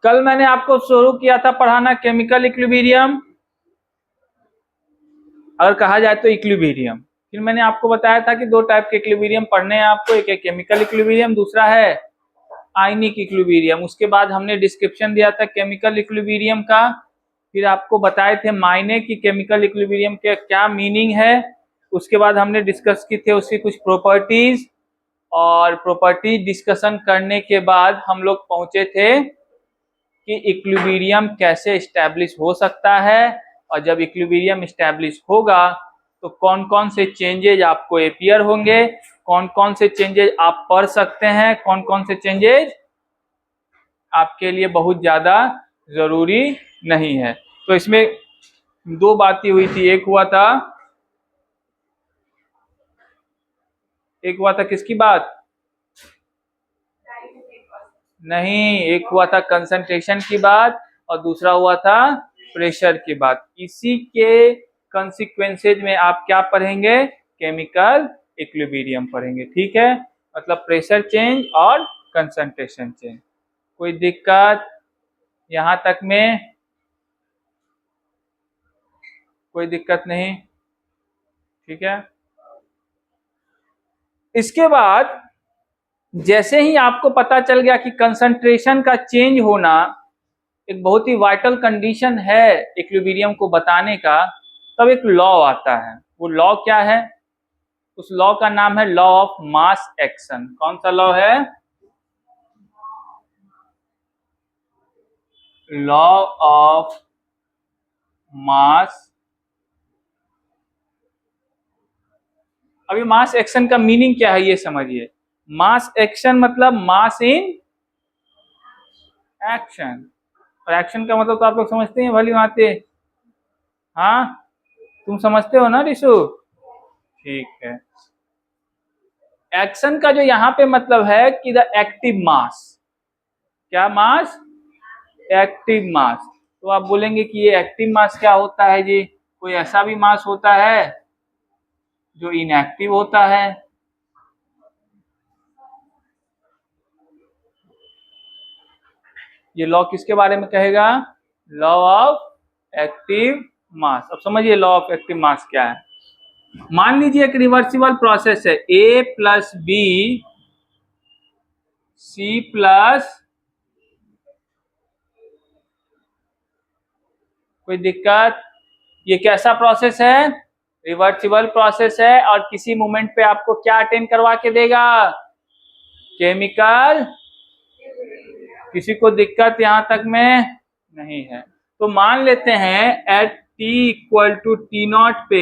कल मैंने आपको शुरू किया था पढ़ाना केमिकल इक्विलिब्रियम, अगर कहा जाए तो इक्विलिब्रियम। फिर मैंने आपको बताया था कि दो टाइप के इक्विलिब्रियम पढ़ने हैं आपको, एक है केमिकल इक्विलिब्रियम, दूसरा है आयनिक इक्विलिब्रियम। उसके बाद हमने डिस्क्रिप्शन दिया था केमिकल इक्विलिब्रियम का, फिर आपको बताए थे मायने की केमिकल इक्विलिब्रियम के क्या मीनिंग है। उसके बाद हमने डिस्कस की थे उसकी कुछ प्रॉपर्टीज, और प्रॉपर्टीज डिस्कशन करने के बाद हम लोग पहुंचे थे कि इक्विलिब्रियम कैसे इस्टेब्लिश हो सकता है, और जब इक्विलिब्रियम इस्टेब्लिश होगा तो कौन कौन से चेंजेज आपको अपीयर होंगे, कौन कौन से चेंजेज आप पढ़ सकते हैं, कौन कौन से चेंजेज आपके लिए बहुत ज्यादा जरूरी नहीं है। तो इसमें दो बातें हुई थी, एक हुआ था किसकी बात, नहीं, एक हुआ था कंसंट्रेशन की बात और दूसरा हुआ था प्रेशर की बात। इसी के कंसिक्वेंसेज में आप क्या पढ़ेंगे, केमिकल इक्विलिब्रियम पढ़ेंगे। ठीक है, मतलब प्रेशर चेंज और कंसंट्रेशन चेंज। कोई दिक्कत यहां तक में, कोई दिक्कत नहीं, ठीक है। इसके बाद जैसे ही आपको पता चल गया कि कंसंट्रेशन का चेंज होना एक बहुत ही वाइटल कंडीशन है इक्विलिब्रियम को बताने का, तब एक लॉ आता है। वो लॉ क्या है, उस लॉ का नाम है लॉ ऑफ मास एक्शन। कौन सा लॉ है, लॉ ऑफ मास। अभी मास एक्शन का मीनिंग क्या है ये समझिए। मास एक्शन मतलब मास इन एक्शन, और एक्शन का मतलब तो आप लोग समझते हैं भली भांति। हाँ, तुम समझते हो ना रिशु, ठीक है। एक्शन का जो यहाँ पे मतलब है कि द एक्टिव मास, क्या मास, एक्टिव मास। तो आप बोलेंगे कि ये एक्टिव मास क्या होता है जी, कोई ऐसा भी मास होता है जो इनएक्टिव होता है। ये लॉ किसके बारे में कहेगा, लॉ ऑफ एक्टिव मास। अब समझिए लॉ ऑफ एक्टिव मास क्या है। मान लीजिए एक रिवर्सिबल प्रोसेस है, ए प्लस बी सी प्लस, कोई दिक्कत, ये कैसा प्रोसेस है, रिवर्सिबल प्रोसेस है, और किसी मोमेंट पे आपको क्या अटेंड करवा के देगा, केमिकल। किसी को दिक्कत यहां तक में नहीं है। तो मान लेते हैं at T equal to T naught पे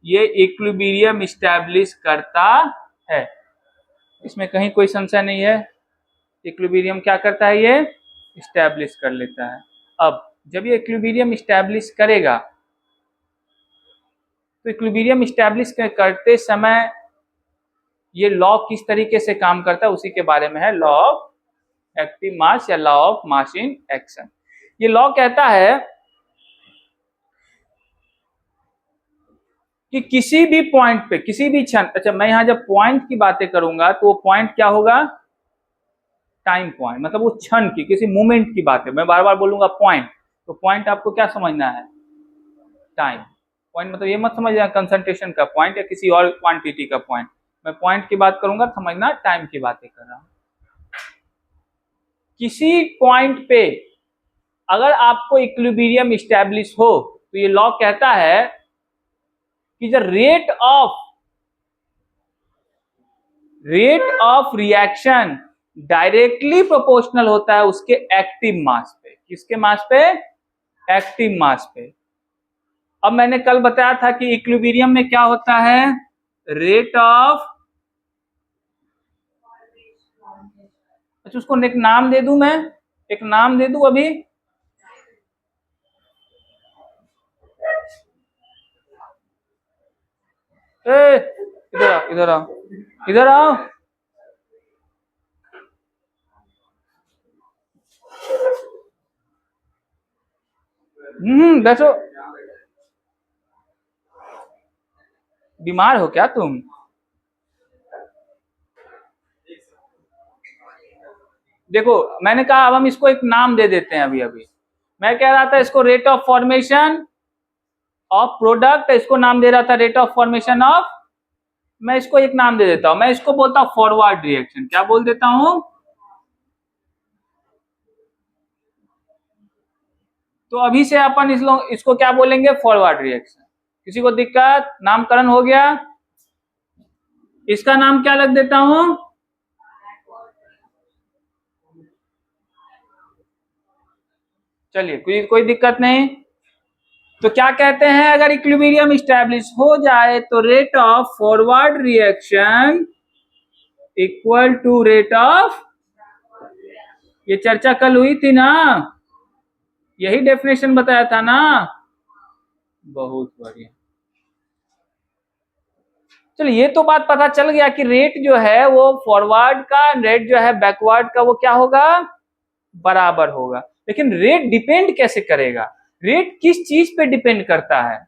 ये इक्विलिब्रियम स्टैब्लिश करता है, इसमें कहीं कोई संशय नहीं है। इक्विलिब्रियम क्या करता है, ये स्टैब्लिश कर लेता है। अब जब ये इक्विलिब्रियम स्टैब्लिश करेगा तो इक्विलिब्रियम स्टैब्लिश करते समय ये लॉ किस तरीके से काम करता है उसी के बारे में है, लॉ ऑफ एक्टिव मास या law of mass in action. ये लॉ कहता है कि किसी भी पॉइंट पे, किसी भी क्षण, अच्छा मैं यहां जब पॉइंट की बातें करूंगा तो वो पॉइंट क्या होगा, टाइम पॉइंट, मतलब वो क्षण की, किसी मोमेंट की बात है। मैं बार बार बोलूंगा पॉइंट, तो पॉइंट आपको क्या समझना है, टाइम। पॉइंट मतलब ये मत समझना कंसंट्रेशन का पॉइंट या किसी और क्वांटिटी का पॉइंट। मैं पॉइंट की बात करूंगा समझना टाइम की बातें कर रहा हूं। किसी पॉइंट पे अगर आपको इक्विलिब्रियम स्टैब्लिश हो तो ये लॉ कहता है कि the rate of reaction directly proportional होता है उसके एक्टिव मास पे। किसके मास पे, एक्टिव मास पे। अब मैंने कल बताया था कि इक्विलिब्रियम में क्या होता है, रेट ऑफ, अच्छा उसको एक नाम दे दूं, मैं एक नाम दे दूं अभी, इधर आओ इधर आओ इधर आओ। बैठो, बीमार हो क्या तुम, देखो मैंने कहा अब हम इसको एक नाम दे देते हैं। अभी अभी मैं कह रहा था इसको rate of formation of product, इसको नाम दे रहा था रेट ऑफ फॉर्मेशन ऑफ, मैं इसको एक नाम दे देता हूं, मैं इसको बोलता हूं फॉरवर्ड रिएक्शन। क्या बोल देता हूं? तो अभी से अपन इसको क्या बोलेंगे? Forward reaction. किसी को दिक्कत? नामकरण हो गया। इसका नाम क्या रख देता हूं? चलिए कोई दिक्कत नहीं। तो क्या कहते हैं, अगर इक्विलिब्रियम स्टैब्लिश हो जाए तो rate of forward reaction equal to rate of, ये चर्चा कल हुई थी ना, यही डेफिनेशन बताया था ना। बहुत बढ़िया। चलो ये तो बात पता चल गया कि रेट जो है वो फॉरवर्ड का, रेट जो है बैकवर्ड का, वो क्या होगा? बराबर होगा। लेकिन रेट डिपेंड कैसे करेगा? रेट किस चीज पे डिपेंड करता है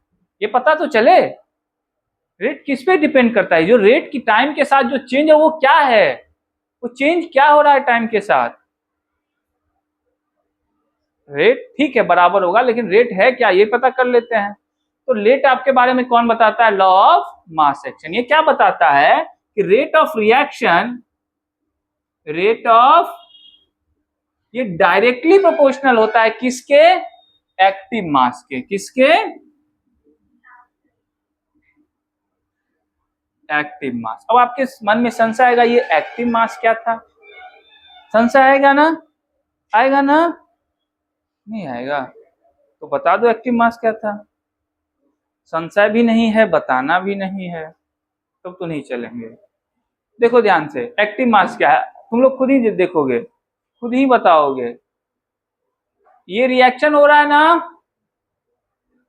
ये पता तो चले। रेट किस पे डिपेंड करता है? जो रेट की टाइम के साथ जो चेंज है वो क्या है? वो चेंज क्या हो रहा है टाइम के साथ? रेट ठीक है बराबर होगा, लेकिन रेट है क्या ये पता कर लेते हैं। तो रेट आपके बारे में कौन बताता है? Law of mass action. ये क्या बताता है कि rate of reaction, rate of, ये डायरेक्टली प्रोपोर्शनल होता है किसके? एक्टिव मास के। किसके? Active mass. अब आपके मन में संशय आएगा, ये एक्टिव मास क्या था? संशय आएगा ना? आएगा ना? नहीं आएगा तो बता दो एक्टिव मास क्या था। संशय भी नहीं है, बताना भी नहीं है, तब तो नहीं चलेंगे। देखो ध्यान से, एक्टिव मास क्या है तुम लोग खुद ही देखोगे, खुद ही बताओगे। ये रिएक्शन हो रहा है ना,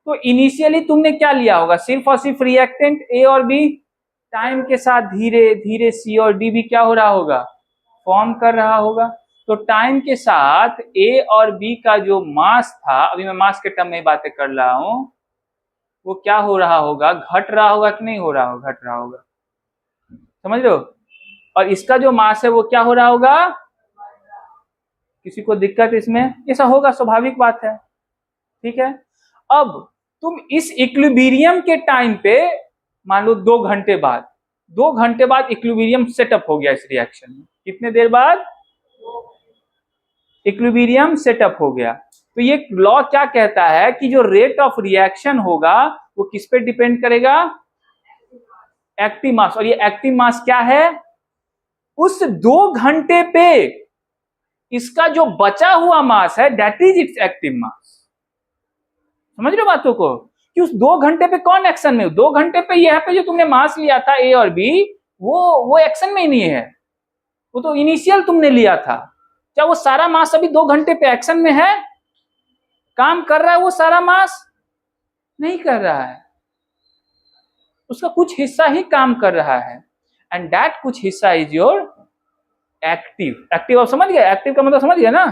तो इनिशियली तुमने क्या लिया होगा? सिर्फ और सिर्फ रिएक्टेंट ए और बी। टाइम के साथ धीरे धीरे सी और डी भी क्या हो रहा होगा? फॉर्म कर रहा होगा। तो टाइम के साथ ए और बी का जो मास था, अभी मैं मास के टर्म में बातें कर रहा हूं, वो क्या हो रहा होगा? घट रहा होगा कि नहीं हो रहा होगा? घट रहा होगा। समझ रहे हो? और इसका जो मास है वो क्या हो रहा होगा? किसी को दिक्कत इसमें? ऐसा होगा, स्वाभाविक बात है। ठीक है। अब तुम इस इक्विलिब्रियम के टाइम पे मान लो 2 घंटे बाद, 2 घंटे बाद इक्विलिब्रियम सेटअप हो गया इस रिएक्शन में। कितने देर बाद इक्विलिब्रियम सेटअप हो गया? तो ये लॉ क्या कहता है कि जो रेट ऑफ रिएक्शन होगा वो किस पे डिपेंड करेगा? Active mass. और ये एक्टिव मास क्या है? उस 2 घंटे पे इसका जो बचा हुआ मास है, that is it's active mass. समझ रहे हो बातों को? कि उस 2 घंटे पे कौन एक्शन में? 2 घंटे पे यहाँ पे जो तुमने मास लिया था ए और बी, वो एक्शन में ही नहीं है, वो तो इनिशियल तुमने लिया था। क्या वो सारा मास अभी 2 घंटे पे एक्शन में है? काम कर रहा है वो सारा मास? नहीं कर रहा है, उसका कुछ हिस्सा ही काम कर रहा है। एंड दैट कुछ हिस्सा इज योर एक्टिव। एक्टिव आप समझ गए? एक्टिव का मतलब समझ गए ना?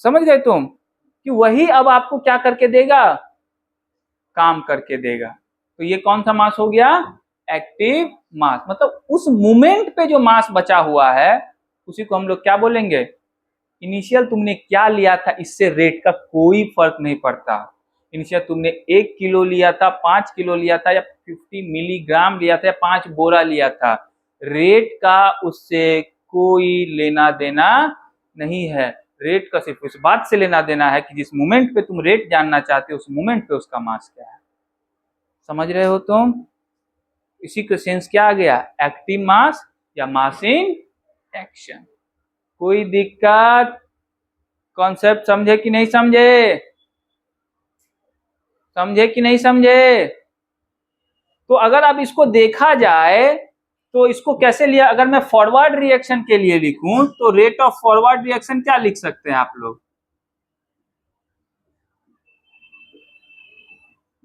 समझ गए तुम कि वही अब आपको क्या करके देगा? काम करके देगा। तो ये कौन सा मास हो गया? Active mass. मतलब उस मोमेंट पे जो मास बचा हुआ है उसी को हम लोग क्या बोलेंगे? इनिशियल तुमने क्या लिया था इससे रेट का कोई फर्क नहीं पड़ता। इनिशियल तुमने 1 किलो लिया था, 5 किलो लिया था, या 50 मिलीग्राम लिया था, या 5 बोरा लिया था, रेट का उससे कोई लेना देना नहीं है। रेट का सिर्फ उस बात से लेना देना है कि जिस मोमेंट पे तुम रेट जानना चाहते हो उस मोमेंट पे उसका मास क्या है। समझ रहे हो तुम? इसी का सेंस क्या आ गया? एक्टिव मास या मास इन एक्शन। कोई दिक्कत? कॉन्सेप्ट समझे कि नहीं समझे? समझे कि नहीं समझे? तो अगर अब इसको देखा जाए तो इसको कैसे लिया? अगर मैं फॉरवर्ड रिएक्शन के लिए लिखूं तो रेट ऑफ फॉरवर्ड रिएक्शन क्या लिख सकते हैं आप लोग?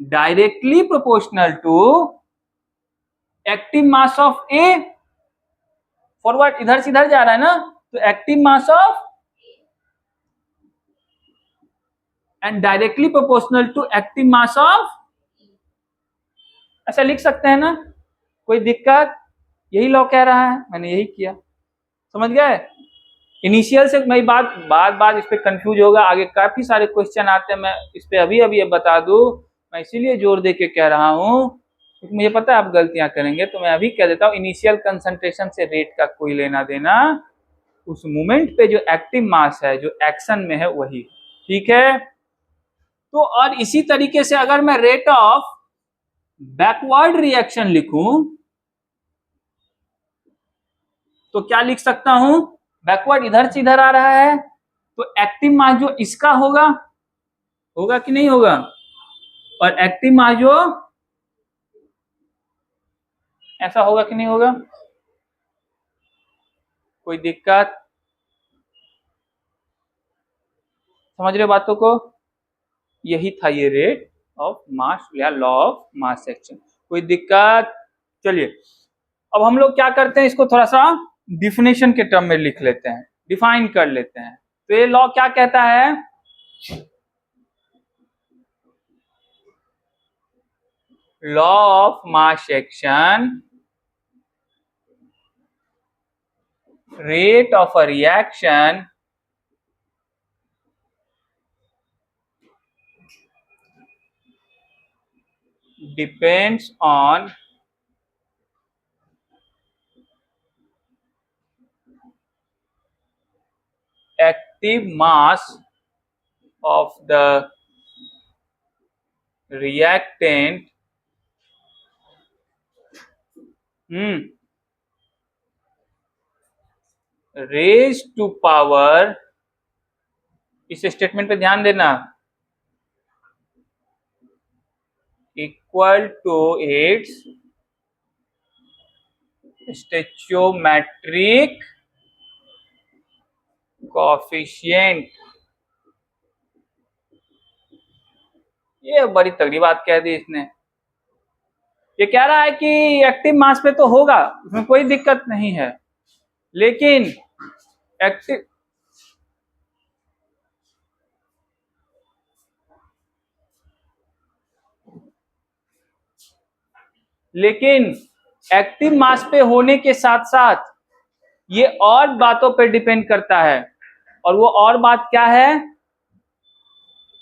Directly proportional to active mass of A. Forward इधर से इधर जा रहा है ना, तो active mass of and directly proportional to active mass of, ऐसा लिख सकते हैं ना? कोई दिक्कत? यही लॉ कह रहा है, मैंने यही किया। समझ गए? इनिशियल से मैं बात इस पे कंफ्यूज होगा, आगे काफी सारे क्वेश्चन आते हैं, मैं इस पे अभी ये बता दूं, मैं इसीलिए जोर दे के कह रहा हूं क्योंकि मुझे पता है आप गलतियां करेंगे, तो मैं अभी कह देता हूं इनिशियल कंसंट्रेशन से रेट का कोई लेना देना, उस मोमेंट पे जो एक्टिव मास है, जो एक्शन में है वही, ठीक है। तो और इसी तरीके से अगर मैं रेट ऑफ बैकवर्ड रिएक्शन लिखूं तो क्या लिख सकता हूं, बैकवर्ड इधर से इधर आ रहा है, तो एक्टिव मास जो इसका होगा कि नहीं होगा, और एक्टिव मास जो ऐसा होगा कि नहीं होगा, कोई दिक्कत, समझ रहे हो बातों को, यही था ये रेट ऑफ मास या लॉ ऑफ मास एक्शन, कोई दिक्कत। चलिए अब हम लोग क्या करते हैं, इसको थोड़ा सा डिफिनेशन के टर्म में लिख लेते हैं, डिफाइन कर लेते हैं। तो ये लॉ क्या कहता है, law of mass action, rate of a reaction depends on active mass of the reactant raised to power, इस स्टेटमेंट पे ध्यान देना, equal to its stoichiometric coefficient. ये बड़ी तगड़ी बात कह दी इसने, ये कह रहा है कि एक्टिव मास पे तो होगा, उसमें कोई दिक्कत नहीं है, लेकिन एक्टिव मास पे होने के साथ साथ ये और बातों पे डिपेंड करता है, और वो और बात क्या है,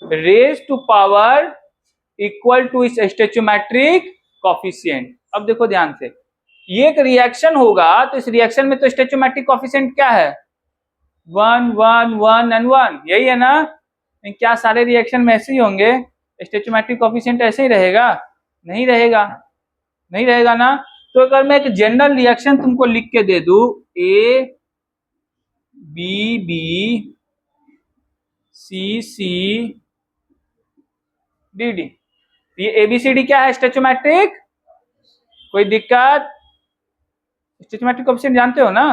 raise to power equal to इस स्टोइचोमेट्रिक कोएफिशिएंट। अब देखो ध्यान से, ये एक रिएक्शन होगा, तो इस रिएक्शन में तो स्टोइचोमेट्रिक कोएफिशिएंट क्या है, 1 1 1 एंड 1, यही है ना, क्या सारे रिएक्शन में ऐसे ही होंगे, स्टोइचोमेट्रिक कोएफिशिएंट ऐसे ही रहेगा, नहीं रहेगा, नहीं रहेगा ना। तो अगर मैं एक जनरल रिएक्शन तुमको लिख के दे दूं, A B B C C D D, ये एबीसीडी क्या है, स्टोइचोमेट्रिक, कोई दिक्कत, स्टोइचोमेट्रिक कोएफिशिएंट जानते हो ना,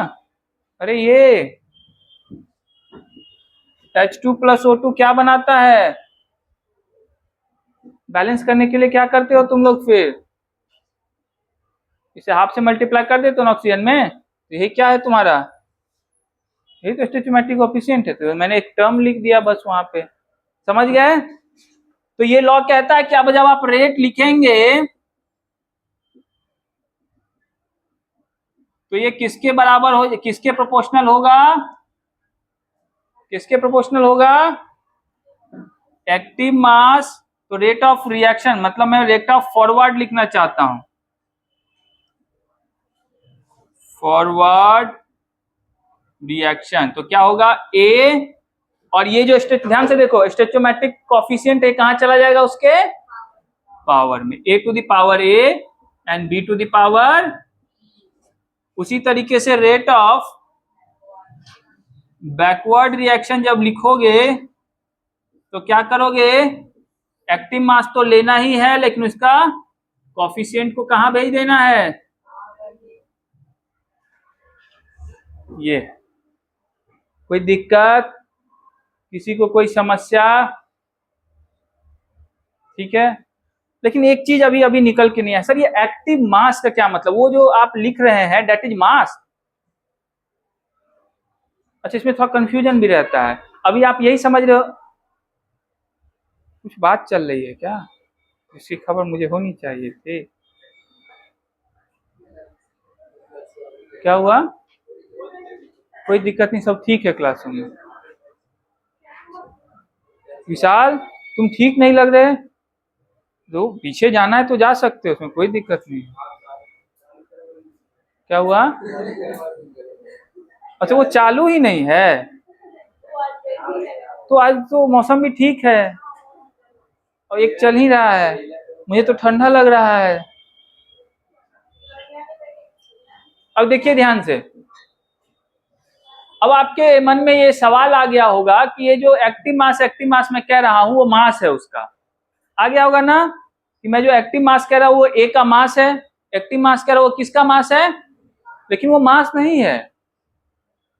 अरे ये H2 प्लस O2 क्या बनाता है, बैलेंस करने के लिए क्या करते हो तुम लोग, फिर इसे हाफ से मल्टीप्लाई कर देते हो ना ऑक्सीजन में, तो यही क्या है तुम्हारा, यही तो स्टोइचोमेट्रिक कोएफिशिएंट है, तो मैंने एक टर्म लिख दिया बस वहां पे, समझ गए। तो ये लॉ कहता है कि अब जब आप रेट लिखेंगे तो ये किसके बराबर हो, किसके प्रोपोर्शनल होगा, किसके प्रोपोर्शनल होगा, एक्टिव मास, तो रेट ऑफ रिएक्शन, मतलब मैं रेट ऑफ फॉरवर्ड लिखना चाहता हूं, फॉरवर्ड रिएक्शन, तो क्या होगा ए, और ये जो ध्यान से देखो स्टोइचोमेट्रिक कोएफिशिएंट है, कहां चला जाएगा, उसके पावर में, a to the power A and B to the power, उसी तरीके से रेट ऑफ बैकवर्ड रिएक्शन जब लिखोगे तो क्या करोगे, एक्टिव मास तो लेना ही है, लेकिन उसका कोएफिशिएंट को कहां भेज देना है, ये, कोई दिक्कत, किसी को कोई समस्या, ठीक है। लेकिन एक चीज अभी अभी निकल के नहीं है सर, ये एक्टिव मास का क्या मतलब, वो जो आप लिख रहे हैं दैट इज मास, अच्छा इसमें थोड़ा कंफ्यूजन भी रहता है, अभी आप यही समझ रहे हो, कुछ बात चल रही है क्या, इसकी खबर मुझे होनी चाहिए थी, क्या हुआ, कोई दिक्कत नहीं, सब ठीक है क्लासरूम में। विशाल तुम ठीक नहीं लग रहे, जो पीछे जाना है तो जा सकते हो, उसमें कोई दिक्कत नहीं। क्या हुआ? अच्छा वो चालू ही नहीं है, तो आज तो मौसम भी ठीक है और एक चल ही रहा है, मुझे तो ठंडा लग रहा है। अब देखिए ध्यान से, अब आपके मन में ये सवाल आ गया होगा कि ये जो एक्टिव मास मैं कह रहा हूं वो मास है उसका, आ गया होगा ना कि मैं जो एक्टिव मास कह रहा हूं वो ए का मास है, एक्टिव मास कह रहा हूं वो किसका मास है, लेकिन वो मास नहीं है,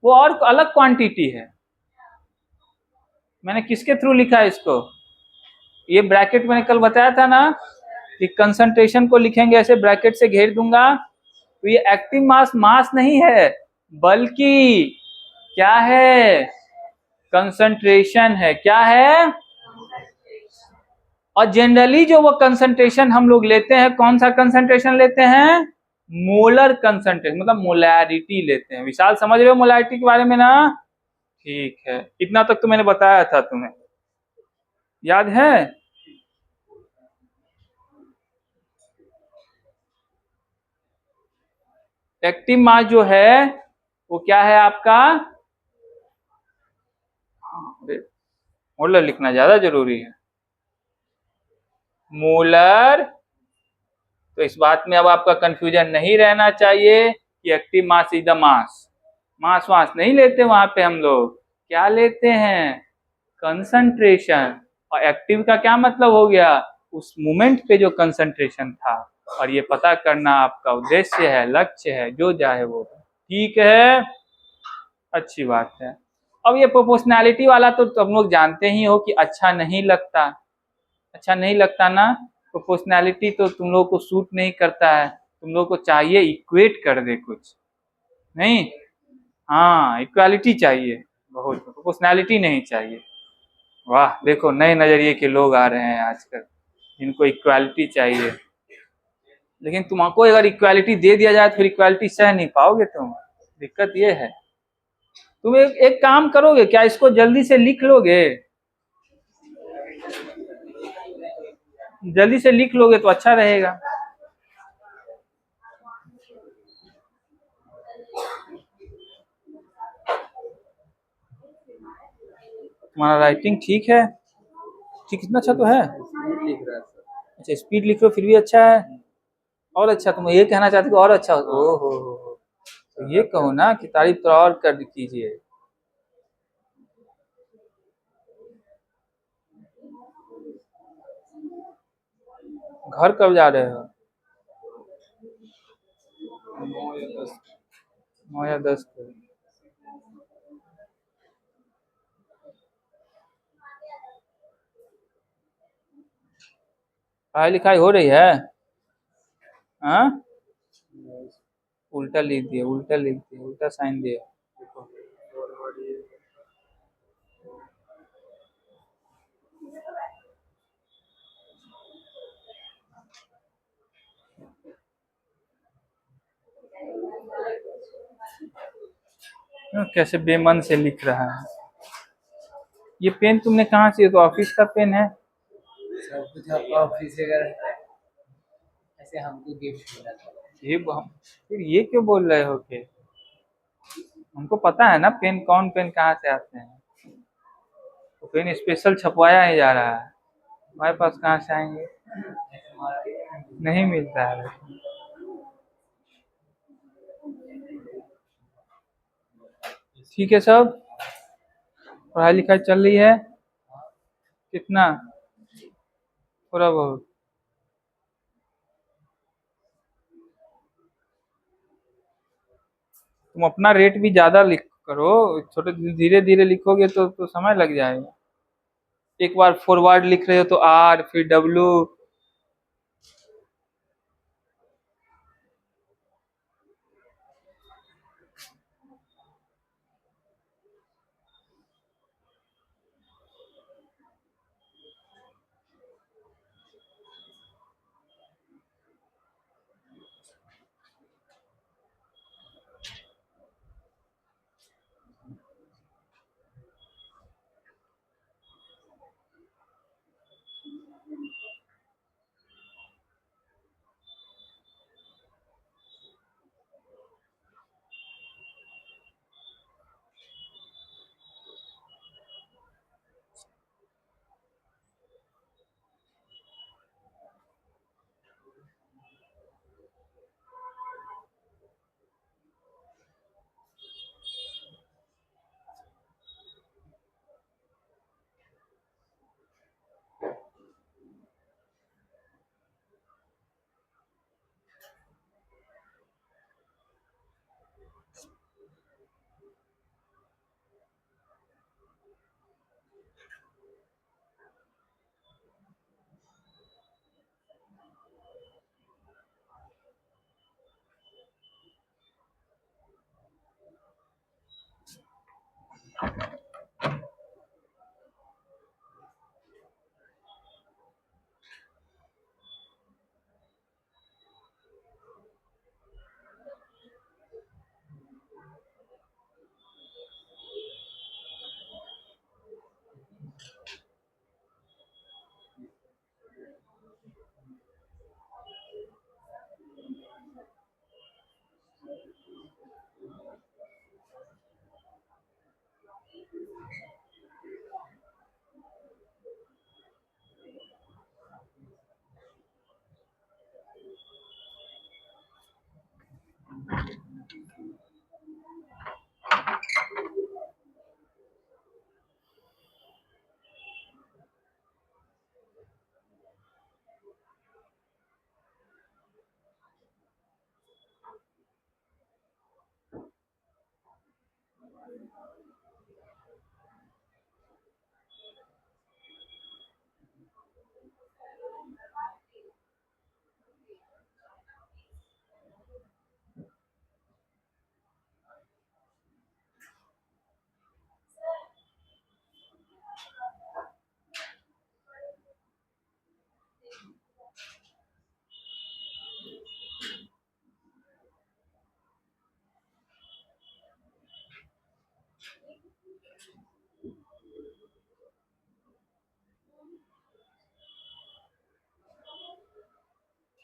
वो और अलग क्वांटिटी है। मैंने किसके थ्रू लिखा है इसको, ये ब्रैकेट मैंने कल बताया था ना कि कंसंट्रेशन को लिखेंगे ऐसे, ब्रैकेट से घेर दूंगा, तो ये एक्टिव मास मास नहीं है बल्कि क्या है, कंसंट्रेशन है। क्या है? और जनरली जो वो कंसंट्रेशन हम लोग लेते हैं, कौन सा कंसंट्रेशन लेते हैं, मोलर कंसंट्रेशन, मतलब मोलैरिटी लेते हैं। विशाल समझ रहे हो मोलैरिटी के बारे में ना? ठीक है, इतना तक तो मैंने बताया था, तुम्हें याद है? एक्टिव मास जो है वो क्या है आपका, मोलर लिखना ज्यादा जरूरी है, मोलर। तो इस बात में अब आपका कंफ्यूजन नहीं रहना चाहिए कि active mass is the mass, mass was नहीं लेते वहां पे हम लोग, क्या लेते हैं, कंसंट्रेशन। और एक्टिव का क्या मतलब हो गया, उस मोमेंट पे जो कंसंट्रेशन था, और ये पता करना आपका उद्देश्य है, लक्ष्य है, जो चाहे वो। ठीक है, अच्छी बात है। अब ये प्रोपोर्शनैलिटी वाला तो तुम लोग जानते ही हो कि अच्छा नहीं लगता, अच्छा नहीं लगता ना, प्रोपोर्शनैलिटी तो तुम लोग को सूट नहीं करता है, तुम लोग को चाहिए इक्वेट कर दे कुछ, नहीं, हाँ इक्वालिटी चाहिए बहुत, प्रोपोर्शनैलिटी नहीं चाहिए। वाह देखो नए नजरिए के लोग आ रहे हैं आजकल, जिनको इक्वालिटी चाहिए, लेकिन तुमको अगर इक्वालिटी दे दिया जाए तो फिर इक्वालिटी सह नहीं पाओगे तुम, दिक्कत ये है। तुम एक काम करोगे क्या, इसको जल्दी से लिख लोगे, जल्दी से लिख लोगे तो अच्छा रहेगा। तुम्हारा राइटिंग ठीक है, ठीक कितना अच्छा तो है, अच्छा स्पीड लिख रहे हो फिर भी अच्छा है, और अच्छा, तुम ये कहना चाहते हो और अच्छा हो, हो। तो ये कहो ना कि तारीफ तो और कर कीजिए। घर कब जा रहे हो? 9 या 10 को। पढ़ाई लिखाई हो रही है? हाँ, उल्टा लिख दिए, उल्टा लिख दिए, उल्टा साइन दिए। कैसे बेमन से लिख रहा है। ये पेन तुमने कहाँ से, तो ऑफिस का पेन है? सब कुछ आपका ऑफिस से ऐसे हमको गिफ्ट मिला था। ये फिर ये क्यों बोल रहे हो कि हमको पता है ना पेन कौन, पेन कहाँ से आते हैं, तो पेन स्पेशल छपवाया ही जा रहा है, हमारे पास कहाँ से आएंगे, नहीं मिलता है। ठीक है सब, पढ़ाई लिखाई चल रही है, कितना, थोड़ा बहुत। तुम अपना रेट भी ज्यादा लिख करो, छोटे धीरे धीरे लिखोगे तो समय लग जाएगा। एक बार फॉरवर्ड लिख रहे हो तो आर फिर डब्लू,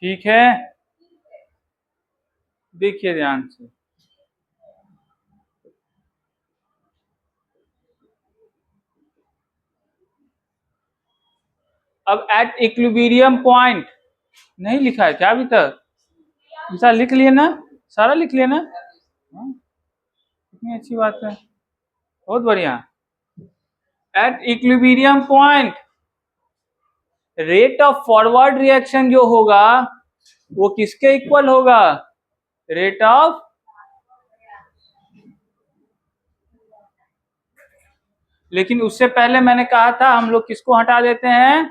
ठीक है, देखिए ध्यान से। अब एट इक्विलिब्रियम पॉइंट नहीं लिखा है क्या अभी तक? ऐसा लिख लिए ना, सारा लिख लिया ना? हाँ, कितनी अच्छी बात है, बहुत बढ़िया। At equilibrium point rate of forward reaction जो होगा वो किसके इक्वल होगा? रेट ऑफ, लेकिन उससे पहले मैंने कहा था हम लोग किसको हटा देते हैं?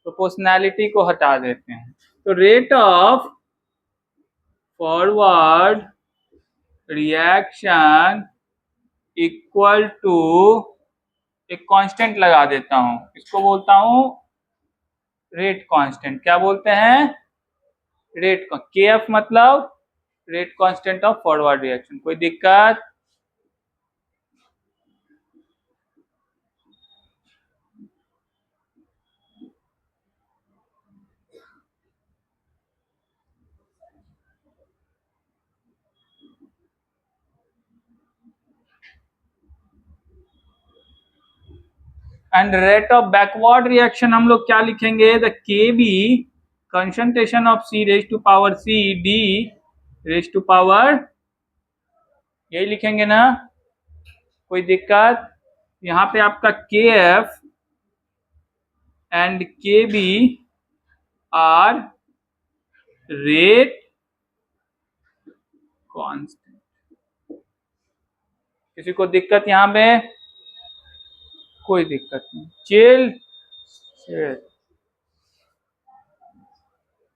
प्रोपोर्शनैलिटी को हटा देते हैं। तो rate of forward reaction equal to, एक कांस्टेंट लगा देता हूं, इसको बोलता हूं रेट कांस्टेंट। क्या बोलते हैं? रेट, के एफ मतलब rate constant of forward reaction. कोई दिक्कत? And rate of backward reaction हम लोग क्या लिखेंगे? The K B concentration of C raise to power C D raise to power, यही लिखेंगे ना? कोई दिक्कत? यहाँ पे आपका K F and K B are rate constant. किसी को दिक्कत यहाँ पे? कोई दिक्कत नहीं, चिल।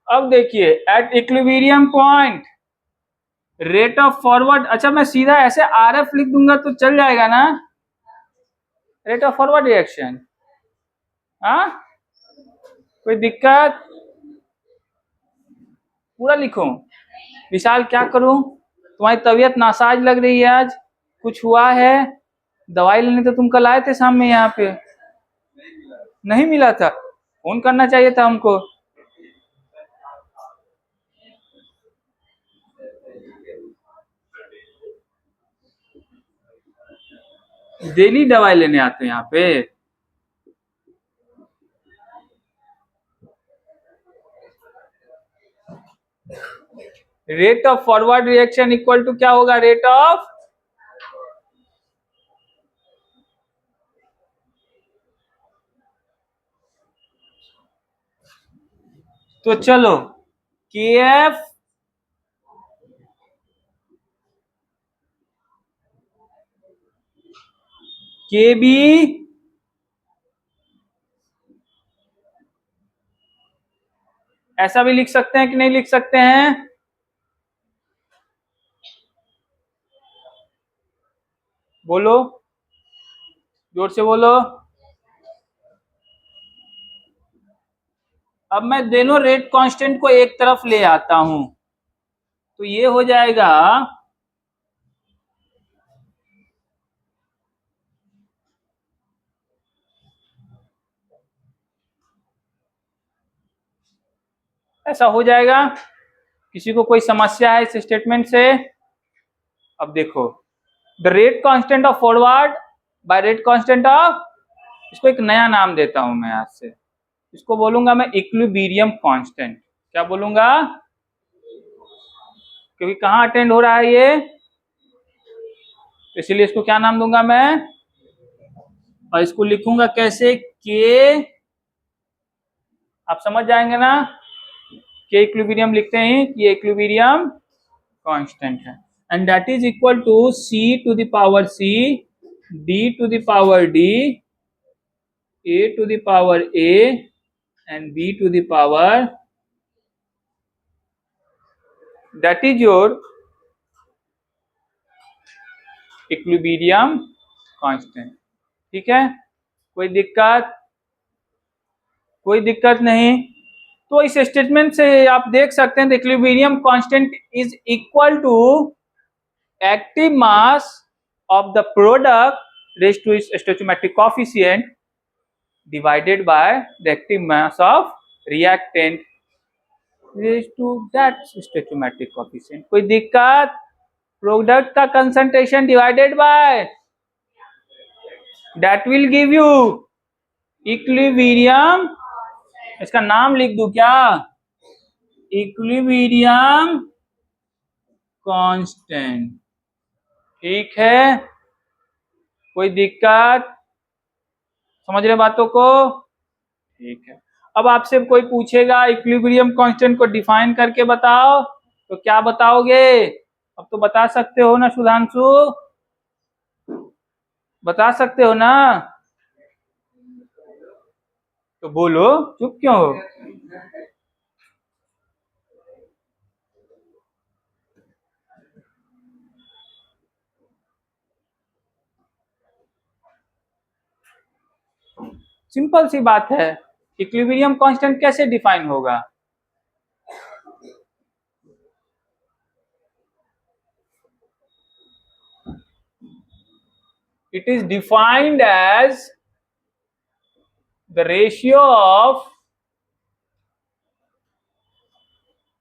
अब देखिए at equilibrium point rate of forward, अच्छा मैं सीधा ऐसे आर एफ लिख दूंगा तो चल जाएगा ना? रेट ऑफ फॉरवर्ड रिएक्शन, हाँ कोई दिक्कत? पूरा लिखूं? विशाल क्या करूं, तुम्हारी तबीयत नासाज लग रही है आज, कुछ हुआ है? दवाई लेने तो तुम कल आए थे शाम में यहाँ पे, नहीं मिला था? फोन करना चाहिए था हमको। डेली दवाई लेने आते हैं यहाँ पे? Rate of forward reaction equal to क्या होगा? रेट ऑफ, तो चलो के एफ के बी ऐसा भी लिख सकते हैं कि नहीं लिख सकते हैं? बोलो, जोर से बोलो। अब मैं दोनों रेट कांस्टेंट को एक तरफ ले आता हूं तो ये हो जाएगा ऐसा हो जाएगा। किसी को कोई समस्या है इस स्टेटमेंट से? अब देखो the rate constant of forward by rate constant of, इसको एक नया नाम देता हूं मैं आज से, इसको बोलूंगा मैं इक्विलिब्रियम कांस्टेंट। क्या बोलूंगा? क्योंकि कहाँ अटेंड हो रहा है ये, तो इसीलिए इसको क्या नाम दूंगा मैं, और इसको लिखूंगा कैसे, के, आप समझ जाएंगे ना, के इक्विलिब्रियम लिखते हैं कि ये इक्विलिब्रियम कांस्टेंट है, and that is equal to C to the power C, D to the power D, A to the power A, and B to the power, that is your equilibrium constant. ठीक है, कोई दिक्कत? कोई दिक्कत नहीं। तो इस स्टेटमेंट से आप देख सकते हैं equilibrium constant is equal to active mass of the product raise to its stoichiometric coefficient divided by the active mass of reactant raise to that stoichiometric coefficient. कोई दिक्कत? प्रोडक्ट का concentration divided by that will give you equilibrium, इसका नाम लिख दूं क्या, equilibrium constant. ठीक है, कोई दिक्कत? समझ रहे बातों को? ठीक है, अब आपसे कोई पूछेगा इक्विलिब्रियम कांस्टेंट को डिफाइन करके बताओ, तो क्या बताओगे? अब तो बता सकते हो ना सुधांशु, बता सकते हो ना, तो बोलो, चुप क्यों हो? सिंपल सी बात है, इक्विलिब्रियम कांस्टेंट कैसे डिफाइन होगा? It is defined as the ratio of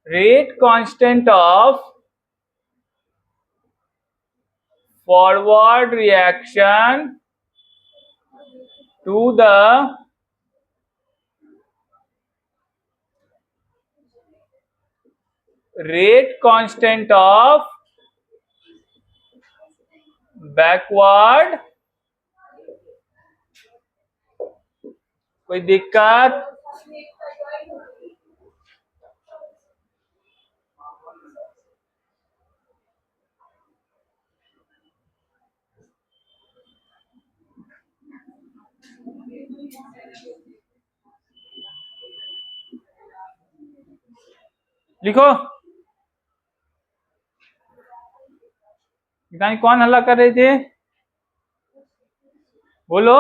rate constant of forward reaction to the rate constant of backward। कोई दिक्कत? लिखो, कौन हल्ला कर रहे थे, बोलो।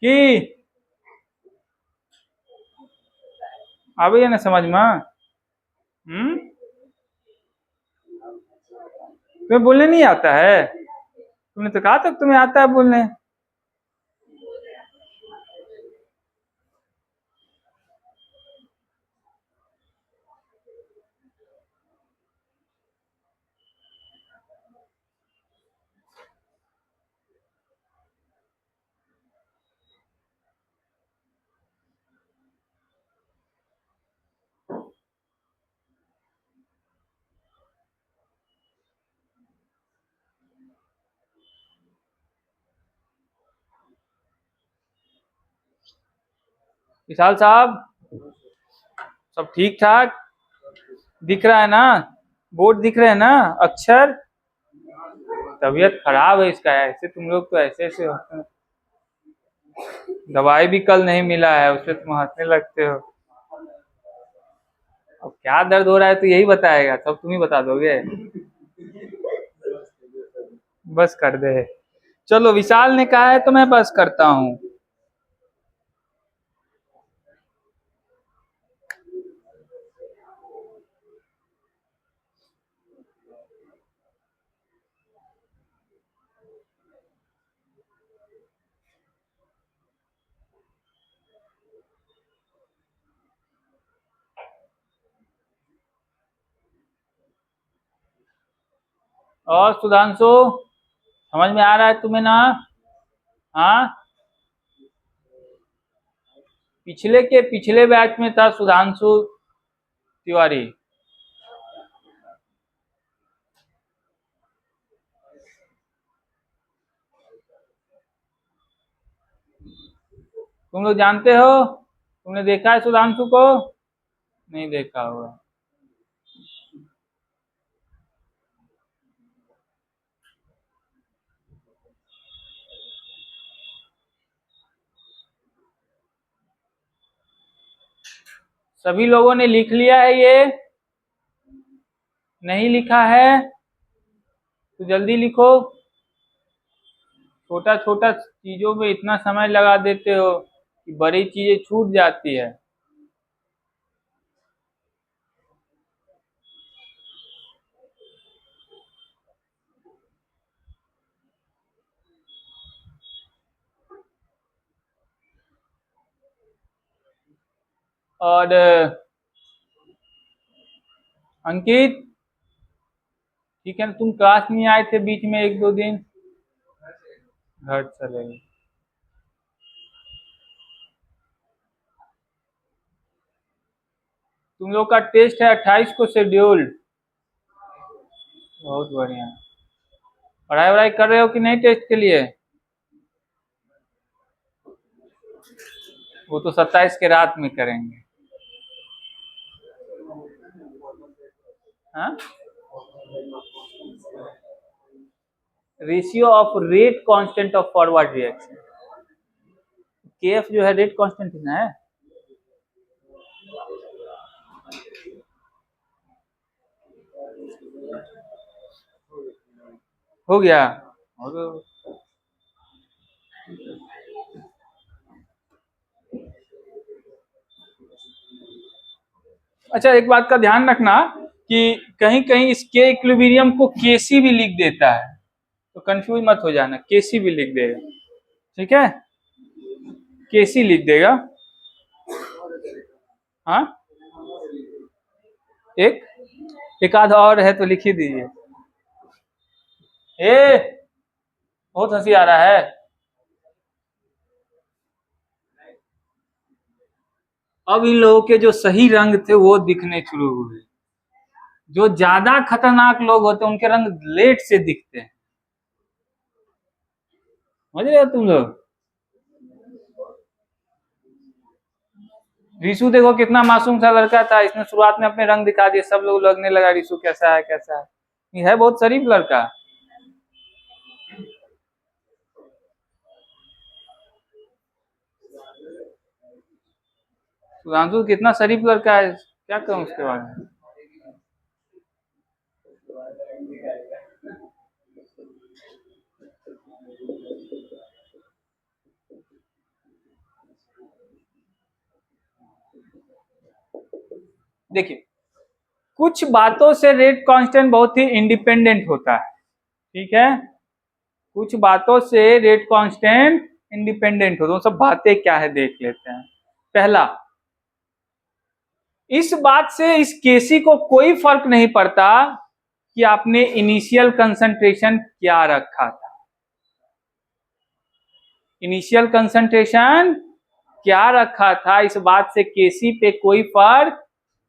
कि आवे ना समझ में, तुम्हें बोलने नहीं आता है? तुमने तो कहा था तुम्हें आता है बोलने। विशाल साहब, सब ठीक ठाक दिख रहा है ना, बोर्ड दिख रहे हैं ना, अक्षर? तबीयत खराब है इसका, ऐसे तुम लोग तो ऐसे ऐसे होते हैं। दवाई भी कल नहीं मिला है, उससे तुम हंसने लगते हो। अब क्या दर्द हो रहा है तो यही बताएगा, तब तुम ही बता दोगे। बस कर दे, चलो विशाल ने कहा है तो मैं बस करता हूँ। और सुधांशु, समझ में आ रहा है तुम्हें ना? हाँ, पिछले के पिछले बैच में था सुधांशु तिवारी। तुम लोग जानते हो? तुमने देखा है सुधांशु को? नहीं देखा होगा। सभी लोगों ने लिख लिया है ये? नहीं लिखा है तो जल्दी लिखो। छोटा छोटा चीजों में इतना समय लगा देते हो कि बड़ी चीजें छूट जाती है। और अंकित, ठीक है ना, तुम क्लास नहीं आए थे बीच में एक दो दिन, घर चले गए। तुम लोग का टेस्ट है 28 को शेड्यूल्ड। बहुत बढ़िया। पढ़ाई वढ़ाई कर रहे हो कि नहीं टेस्ट के लिए? वो तो 27 के रात में करेंगे। हाँ, ratio of rate constant of forward reaction, KF जो है रेट कांस्टेंट ना है। हो गया। और अच्छा, एक बात का ध्यान रखना कि कहीं कहीं इस के इक्विलिब्रियम को केसी भी लिख देता है, तो कंफ्यूज मत हो जाना, केसी भी लिख देगा। ठीक है, केसी लिख देगा। हाँ, एक एक आधा और है तो लिख ही दीजिए। ए, बहुत हंसी आ रहा है। अब इन लोगों के जो सही रंग थे वो दिखने शुरू हुए। जो ज्यादा खतरनाक लोग होते हैं उनके रंग लेट से दिखते हैं। समझ रहे हो तुम लोग? रीशु देखो कितना मासूम सा लड़का था, इसने शुरुआत में अपने रंग दिखा दिए, सब लोग लगने लगा रीशु कैसा है कैसा है। ये है बहुत शरीफ लड़का। सुधांशु कितना शरीफ लड़का है, क्या कहूँ उसके बारे में। देखिए, कुछ बातों से रेट कांस्टेंट बहुत ही इंडिपेंडेंट होता है। ठीक है, कुछ बातों से रेट कांस्टेंट इंडिपेंडेंट होता है। सब बातें क्या है देख लेते हैं। पहला, इस बात से इस केसी को कोई फर्क नहीं पड़ता कि आपने इनिशियल कंसंट्रेशन क्या रखा था। इनिशियल कंसंट्रेशन क्या रखा था, इस बात से केसी पे कोई फर्क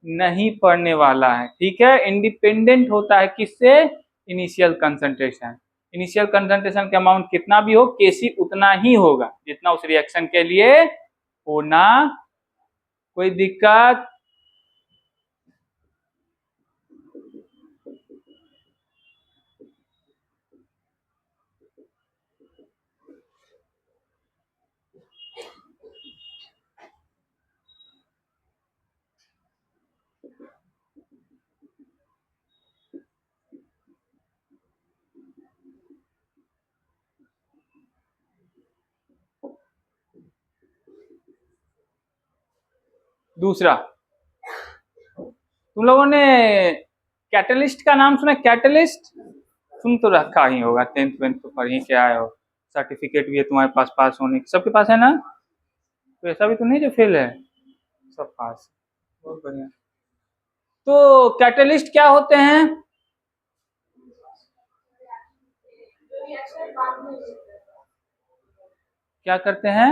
नहीं पड़ने वाला है। ठीक है, इंडिपेंडेंट होता है किससे? Initial concentration. इनिशियल कंसंट्रेशन का अमाउंट कितना भी हो, केसी उतना ही होगा जितना उस रिएक्शन के लिए होना। कोई दिक्कत? दूसरा, तुम लोगों ने कैटलिस्ट का नाम सुना? कैटलिस्ट सुन तो रखा ही होगा, 10th 12th तो पढ़ ही के आए हो। सर्टिफिकेट भी है तुम्हारे पास, पास होने की सबके पास है ना? तो ऐसा भी तो नहीं जो फेल है, सब पास। बहुत बढ़िया। तो कैटलिस्ट क्या होते हैं? क्या करते हैं?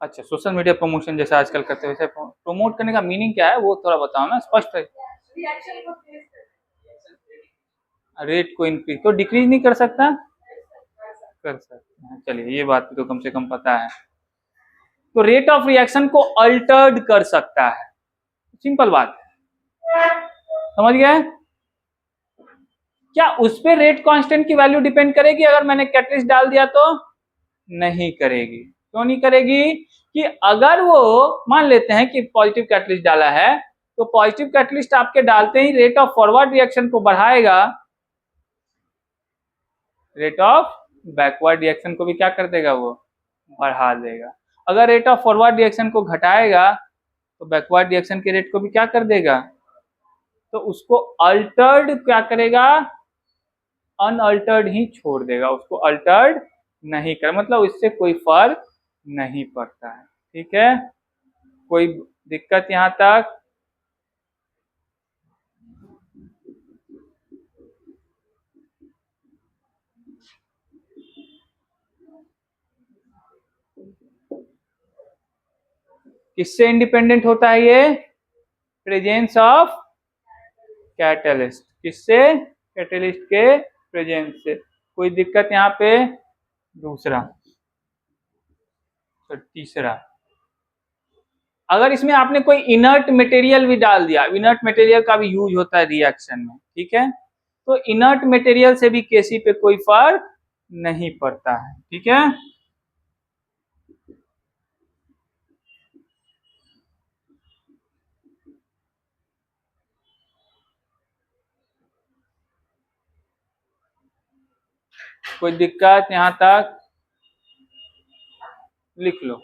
अच्छा, सोशल मीडिया प्रमोशन जैसे आजकल करते हैं वैसे प्रमोट करने का मीनिंग क्या है वो थोड़ा बताओ ना, स्पष्ट है। रेट को इंक्रीज तो डिक्रीज नहीं कर सकता? कर सकते हैं, चलिए ये बात तो कम से कम पता है। तो रेट ऑफ रिएक्शन को अल्टर्ड कर सकता है, सिंपल बात है, समझ गए? क्या उस पे रेट कांस्टेंट की वैल्यू डिपेंड करेगी अगर मैंने कैटलिस्ट डाल दिया तो? नहीं करेगी। क्यों नहीं करेगी? कि अगर वो मान लेते हैं कि पॉजिटिव कैटलिस्ट डाला है तो पॉजिटिव कैटलिस्ट आपके डालते ही रेट ऑफ फॉरवर्ड रिएक्शन को बढ़ाएगा, रेट ऑफ बैकवर्ड रिएक्शन को भी क्या कर देगा? वो बढ़ा देगा। अगर रेट ऑफ फॉरवर्ड रिएक्शन को घटाएगा तो बैकवर्ड रिएक्शन के रेट को भी क्या कर देगा? तो उसको अल्टर्ड क्या करेगा? अनअल्टर्ड ही छोड़ देगा, उसको अल्टर्ड नहीं कर, मतलब इससे कोई फर्क नहीं पड़ता है। ठीक है, कोई दिक्कत यहां तक? किससे इंडिपेंडेंट होता है ये? Presence of catalyst. किससे? कैटलिस्ट के प्रेजेंस से। कोई दिक्कत यहाँ पे? दूसरा। तो तीसरा, अगर इसमें आपने कोई इनर्ट मटेरियल भी डाल दिया, इनर्ट मटेरियल का भी यूज होता है रिएक्शन में, ठीक है, तो इनर्ट मटेरियल से भी केसी पे कोई फर्क नहीं पड़ता है। ठीक है, कोई दिक्कत यहां तक? लिख लो।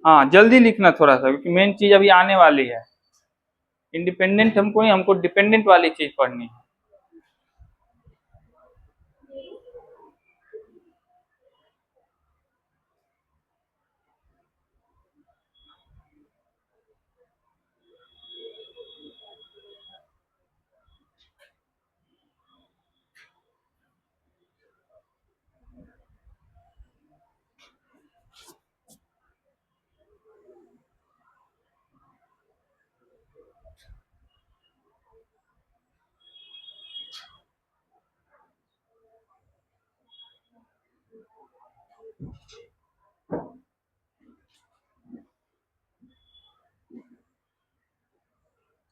हाँ जल्दी लिखना थोड़ा सा, क्योंकि मेन चीज अभी आने वाली है। इंडिपेंडेंट हमको नहीं, हमको डिपेंडेंट वाली चीज पढ़नी है।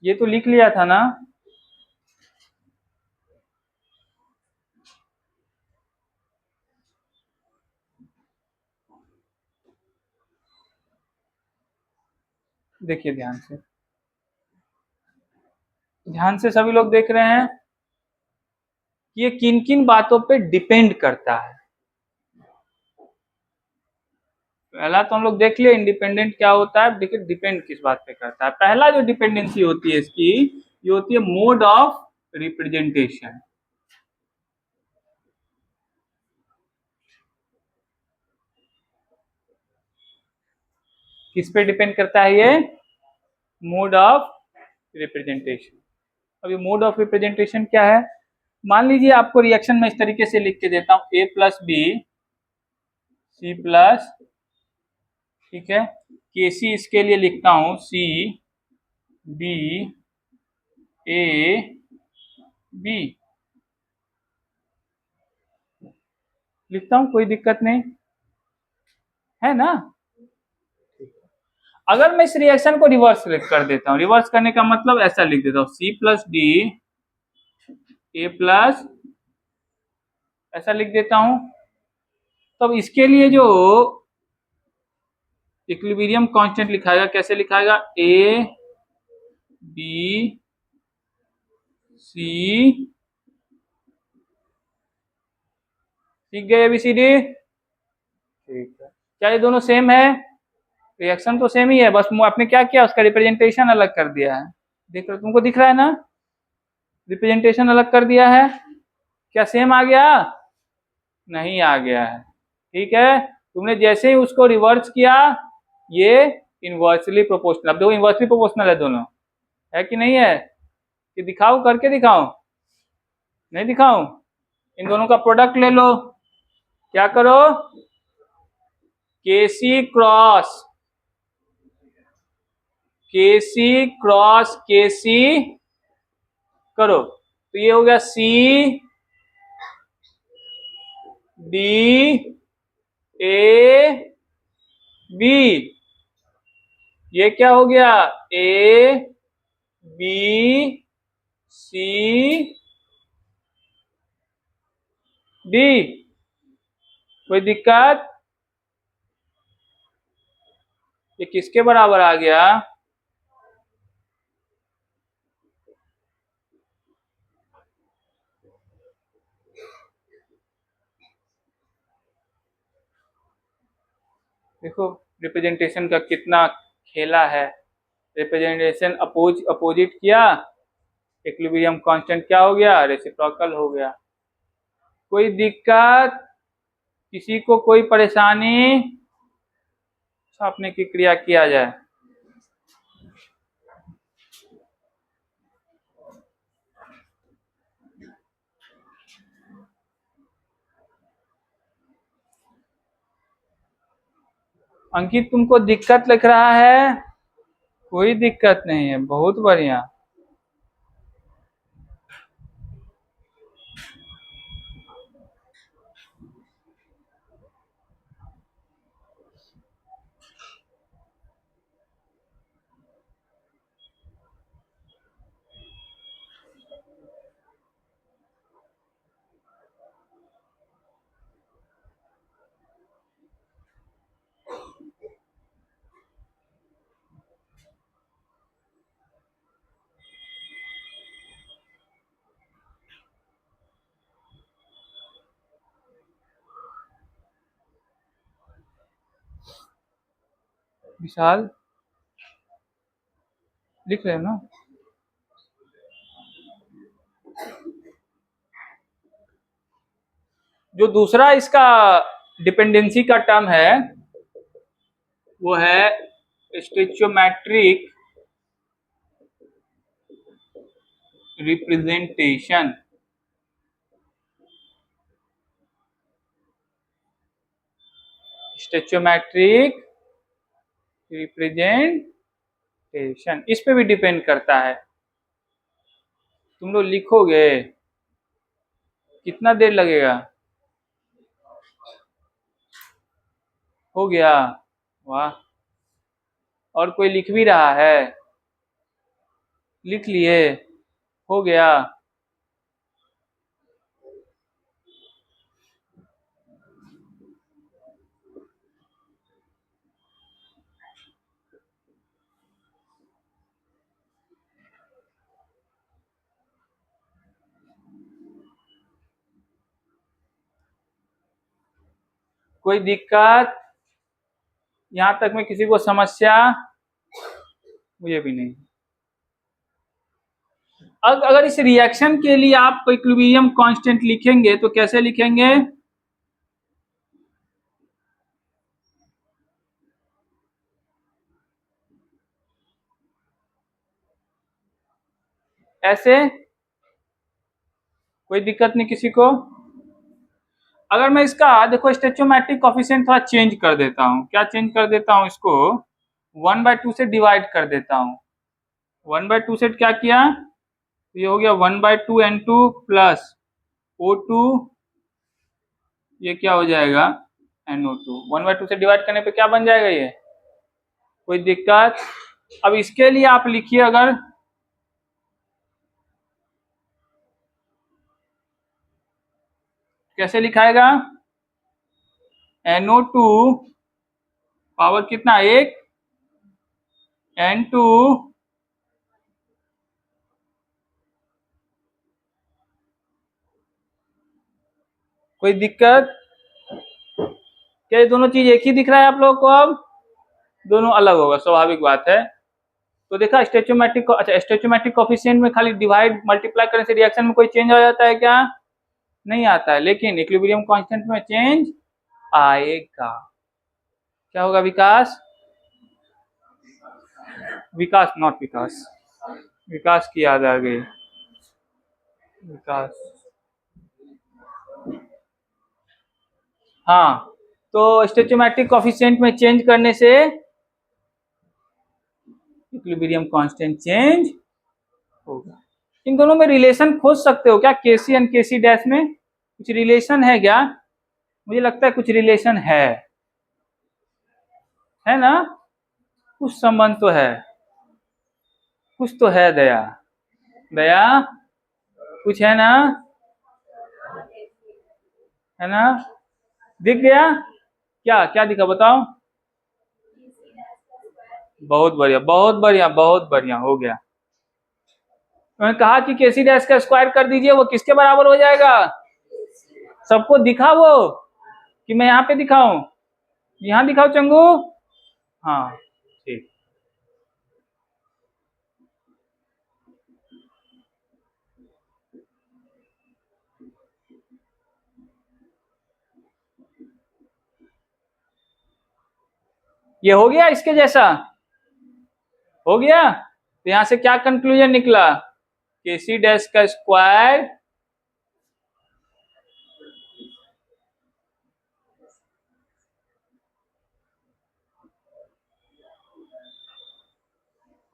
ये तो लिख लिया था ना? देखिए ध्यान से, ध्यान से सभी लोग देख रहे हैं कि ये किन किन बातों पे डिपेंड करता है। पहला तो हम लोग देख लिए इंडिपेंडेंट क्या होता है। देखिए डिपेंड किस बात पे करता है। पहला जो डिपेंडेंसी होती है इसकी, ये होती है मोड ऑफ रिप्रेजेंटेशन। किस पे डिपेंड करता है ये? Mode of representation. अब ये मोड ऑफ रिप्रेजेंटेशन क्या है? मान लीजिए आपको रिएक्शन में इस तरीके से लिख के देता हूं, a plus B C plus, ठीक है, के सी इसके लिए लिखता हूं सी बी ए बी लिखता हूं, कोई दिक्कत नहीं है ना? अगर मैं इस रिएक्शन को रिवर्स कर देता हूं, रिवर्स करने का मतलब ऐसा लिख देता हूं C plus D A plus, ऐसा लिख देता हूं। तब इसके लिए जो इक्विलिब्रियम कांस्टेंट लिखाएगा, कैसे लिखाएगा? ए बी सी, सीख गए एबीसीडी? ठीक है, क्या ये दोनों सेम है? रिएक्शन तो सेम ही है, बस आपने क्या किया, उसका रिप्रेजेंटेशन अलग कर दिया है। देख रहे, तुमको दिख रहा है ना? रिप्रेजेंटेशन अलग कर दिया है। क्या सेम आ गया? नहीं आ गया है। ठीक है, तुमने जैसे ही उसको रिवर्स किया, ये इनवर्सली प्रोपोर्शनल। अब देखो इनवर्सली प्रोपोर्शनल है दोनों, है कि नहीं है? कि दिखाऊं, करके दिखाऊं? नहीं दिखाऊं? इन दोनों का प्रोडक्ट ले लो। क्या करो? केसी क्रॉस केसी करो, तो ये हो गया सी डी ए बी। ये क्या हो गया? A B C D. कोई दिक्कत? ये किसके बराबर आ गया? देखो रिप्रेजेंटेशन का कितना खेला है। रिप्रेजेंटेशन अपोजिट किया, इक्विलिब्रियम कांस्टेंट क्या हो गया? रेसिप्रोकल हो गया। कोई दिक्कत? किसी को कोई परेशानी? छापने की क्रिया किया जाए। अंकित तुमको दिक्कत लग रहा है? कोई दिक्कत नहीं है, बहुत बढ़िया। विशाल लिख रहे हो ना? जो दूसरा इसका डिपेंडेंसी का टर्म है वो है स्टेचोमेट्रिक रिप्रेजेंटेशन। स्टेचोमेट्रिक रिप्रेजेंटेशन इस पे भी डिपेंड करता है। तुम लोग लिखोगे, कितना देर लगेगा? हो गया? वाह। और कोई लिख भी रहा है? लिख लिए? हो गया? कोई दिक्कत? यहां तक में किसी को समस्या? मुझे भी नहीं। अगर इस रिएक्शन के लिए आप इक्विलिब्रियम कांस्टेंट लिखेंगे तो कैसे लिखेंगे? ऐसे? कोई दिक्कत नहीं किसी को? अगर मैं इसका देखो स्टेचोमेट्रिक कोफिशिएंट थोड़ा चेंज कर देता हूँ। क्या चेंज कर देता हूँ? इसको 1/2 से डिवाइड कर देता हूँ। 1/2 से क्या किया? ये हो गया 1/2 N2 प्लस O2, ये क्या हो जाएगा? NO2। 1/2 से डिवाइड करने पे क्या बन जाएगा ये? कोई दिक्कत? अब इसके लिए आप लिखिए, अगर कैसे लिखाएगा? NO2 पावर कितना? 1, N2 कोई दिक्कत? क्या ये दोनों चीज एक ही दिख रहा है आप लोगों को? अब दोनों अलग होगा, स्वाभाविक बात है। तो देखा स्टेचोमेट्रिक, अच्छा स्टेचोमेट्रिक कोफिशिएंट में खाली डिवाइड मल्टीप्लाई करने से रिएक्शन में कोई चेंज आ जाता है क्या? नहीं आता है, लेकिन इक्विलिब्रियम कांस्टेंट में चेंज आएगा। क्या होगा? विकास? विकास नॉट विकास, विकास की याद आ गई। विकास। हाँ, तो स्टोइचोमेट्रिक कोफिशिएंट में चेंज करने से इक्विलिब्रियम कांस्टेंट चेंज होगा। इन दोनों में रिलेशन खोज सकते हो क्या? केसी एंड केसी डैश में कुछ रिलेशन है क्या? मुझे लगता है कुछ रिलेशन है ना? कुछ संबंध तो है, कुछ तो है। दया, दया, कुछ है ना? है ना? दिख गया? क्या क्या दिखा बताओ? बहुत बढ़िया, बहुत बढ़िया, बहुत बढ़िया, हो गया। मैंने कहा कि केसी डैश का स्क्वायर कर दीजिए, वो किसके बराबर हो जाएगा? सबको दिखा वो कि मैं यहाँ पे दिखाऊं? यहाँ दिखाओ चंगू। हाँ, ठीक। ये हो गया इसके जैसा? हो गया। तो यहां से क्या कंक्लूजन निकला? केसी डैश का स्क्वायर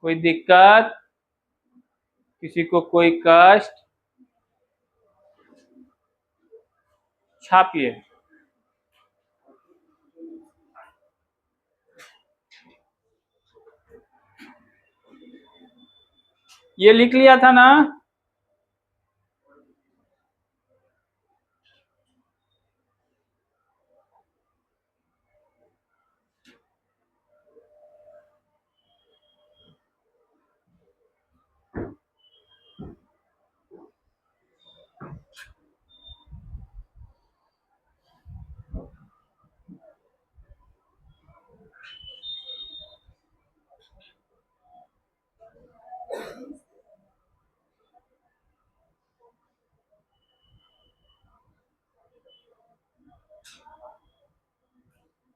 कोई दिक्कत, किसी को कोई कष्ट, छापिए। ये लिख लिया था ना?